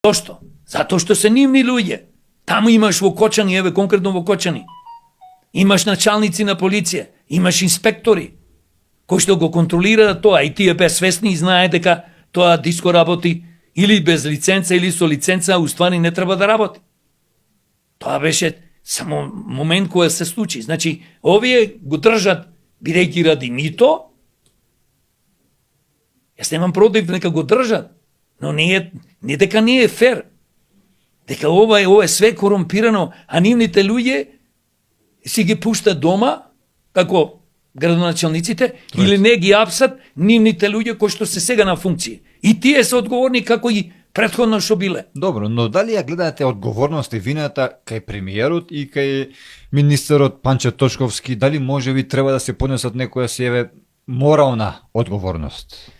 Зошто? Затоа што се нивни луѓе. Таму имаш во Кочани, еве конкретно во Кочани. Имаш началници на полиција, имаш инспектори кои што го контролираат тоа и тие бе свесни и знаат дека тоа диско работи или без лиценца или со лиценца, уствари не треба да работи. Тоа беше само момент кој се случи. Значи, овие го држат бидејќи ради мито. Јас немам против нека го држат, но не дека не е фер. Дека ова е све корумпирано, а нивните луѓе си ги пуштат дома, како градоначалниците, или не ги апсат нивните луѓе кои што се сега на функција. И тие се одговорни како и претходно што биле. Добро, но дали ја гледате одговорност и вината кај премиерот и кај министерот Панче Точковски, дали можеби треба да се поднесат некоја себе морална одговорност?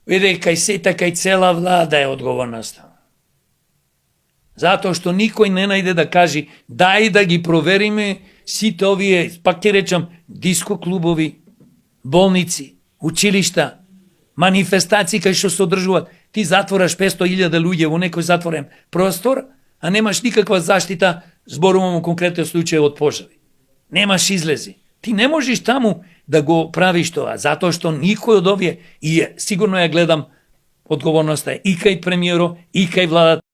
Виде, кај сета, кај цела влада е одговорноста. Затоа што никој не најде да кажи дај да ги провериме сите овие, пак ќе речам, диско клубови, болници, училишта, манифестации кај што се одржуваат. Ти затвораш 500.000 луѓе во некој затворен простор, а немаш никаква заштита, зборувам во конкретен случај од пожари. Немаш излези. Ти не можеш таму да го правиш тоа, затоа што никој од овие, и сигурно ја гледам, одговорноста е и кај премиерот, и кај владата,